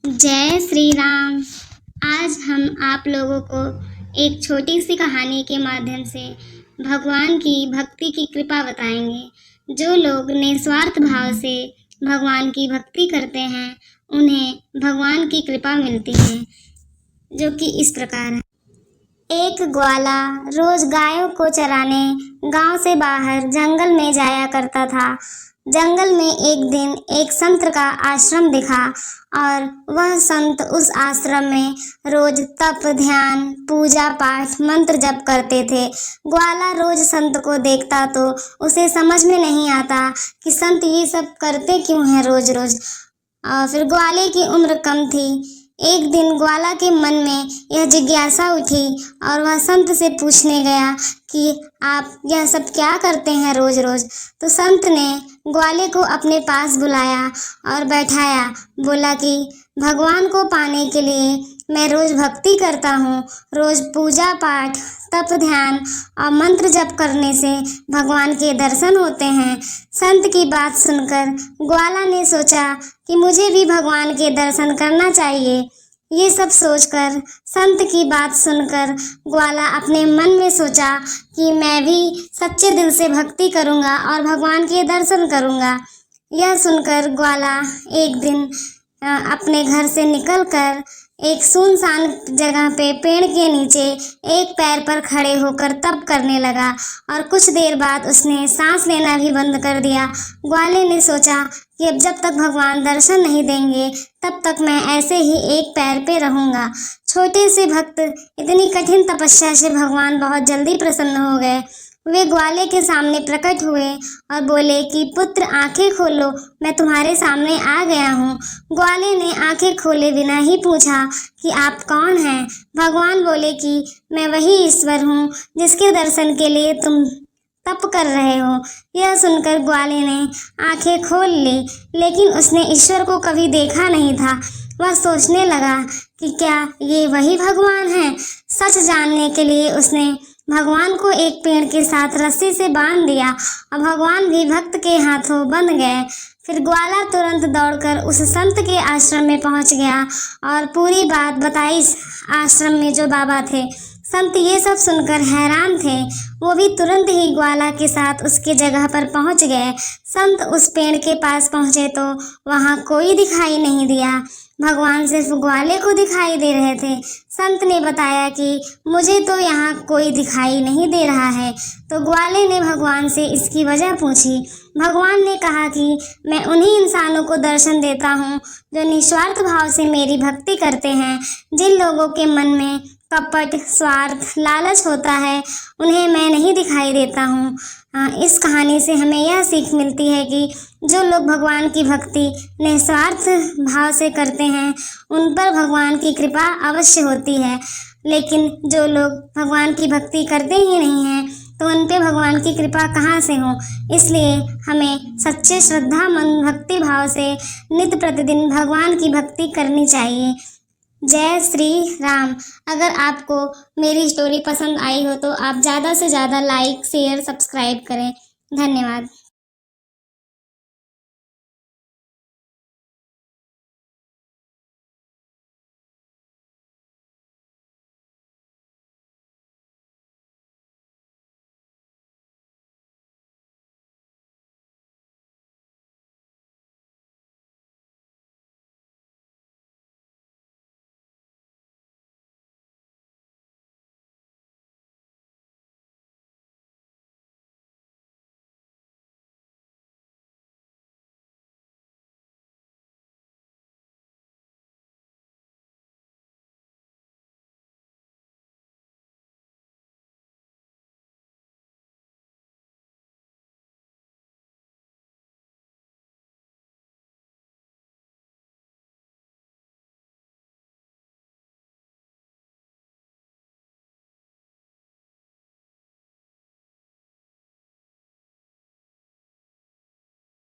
जय श्री राम। आज हम आप लोगों को एक छोटी सी कहानी के माध्यम से भगवान की भक्ति की कृपा बताएंगे। जो लोग निस्वार्थ भाव से भगवान की भक्ति करते हैं उन्हें भगवान की कृपा मिलती है, जो कि इस प्रकार है। एक ग्वाला रोज गायों को चराने गांव से बाहर जंगल में जाया करता था। जंगल में एक दिन एक संत का आश्रम दिखा और वह संत उस आश्रम में रोज तप, ध्यान, पूजा पाठ, मंत्र जप करते थे। ग्वाला रोज संत को देखता तो उसे समझ में नहीं आता कि संत ये सब करते क्यों हैं रोज रोज। और फिर ग्वाले की उम्र कम थी। एक दिन ग्वाला के मन में यह जिज्ञासा उठी और वह संत से पूछने गया कि आप यह सब क्या करते हैं रोज रोज। तो संत ने ग्वाले को अपने पास बुलाया और बैठाया। बोला कि भगवान को पाने के लिए मैं रोज भक्ति करता हूँ। रोज पूजा पाठ, तप, ध्यान और मंत्र जप करने से भगवान के दर्शन होते हैं। संत की बात सुनकर ग्वाला ने सोचा कि मुझे भी भगवान के दर्शन करना चाहिए। ये सब सोचकर, संत की बात सुनकर ग्वाला अपने मन में सोचा कि मैं भी सच्चे दिल से भक्ति करूँगा और भगवान के दर्शन करूँगा। यह सुनकर ग्वाला एक दिन अपने घर से निकलकर एक सुनसान जगह पे पेड़ के नीचे एक पैर पर खड़े होकर तप करने लगा और कुछ देर बाद उसने सांस लेना भी बंद कर दिया। ग्वाले ने सोचा कि अब जब तक भगवान दर्शन नहीं देंगे तब तक मैं ऐसे ही एक पैर पे रहूँगा। छोटे से भक्त इतनी कठिन तपस्या से भगवान बहुत जल्दी प्रसन्न हो गए। वे ग्वाले के सामने प्रकट हुए और बोले कि पुत्र, आंखें खोलो, मैं तुम्हारे सामने आ गया हूँ। ग्वाले ने आंखें खोले बिना ही पूछा कि आप कौन हैं। भगवान बोले कि मैं वही ईश्वर हूँ जिसके दर्शन के लिए तुम तप कर रहे हो। यह सुनकर ग्वाले ने आंखें खोल ली, लेकिन उसने ईश्वर को कभी देखा नहीं था। वह सोचने लगा कि क्या ये वही भगवान हैं। सच जानने के लिए उसने भगवान को एक पेड़ के साथ रस्सी से बांध दिया और भगवान भी भक्त के हाथों बंध गए। फिर ग्वाला तुरंत दौड़कर उस संत के आश्रम में पहुंच गया और पूरी बात बताई। आश्रम में जो बाबा थे, संत ये सब सुनकर हैरान थे। वो भी तुरंत ही ग्वाला के साथ उसके जगह पर पहुंच गए। संत उस पेड़ के पास पहुंचे तो वहां कोई दिखाई नहीं दिया। भगवान सिर्फ ग्वाले को दिखाई दे रहे थे। संत ने बताया कि मुझे तो यहाँ कोई दिखाई नहीं दे रहा है। तो ग्वाले ने भगवान से इसकी वजह पूछी। भगवान ने कहा कि मैं उन्हीं इंसानों को दर्शन देता हूँ जो निस्वार्थ भाव से मेरी भक्ति करते हैं। जिन लोगों के मन में कपट, स्वार्थ, लालच होता है उन्हें मैं नहीं दिखाई देता हूँ। इस कहानी से हमें यह सीख मिलती है कि जो लोग भगवान की भक्ति निस्वार्थ भाव से करते हैं उन पर भगवान की कृपा अवश्य होती है, लेकिन जो लोग भगवान की भक्ति करते ही नहीं हैं तो उन पे भगवान की कृपा कहाँ से हो। इसलिए हमें सच्चे श्रद्धा मन भक्ति भाव से नित्य प्रतिदिन भगवान की भक्ति करनी चाहिए। जय श्री राम। अगर आपको मेरी स्टोरी पसंद आई हो तो आप ज़्यादा से ज़्यादा लाइक, शेयर, सब्सक्राइब करें। धन्यवाद।